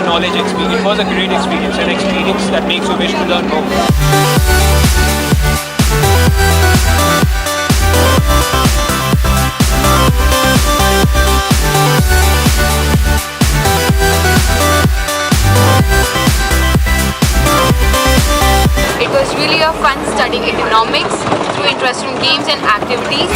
knowledgeXP. It was a great experience, an experience that makes you wish to learn more. It was really a fun studying economics through interesting games and activities.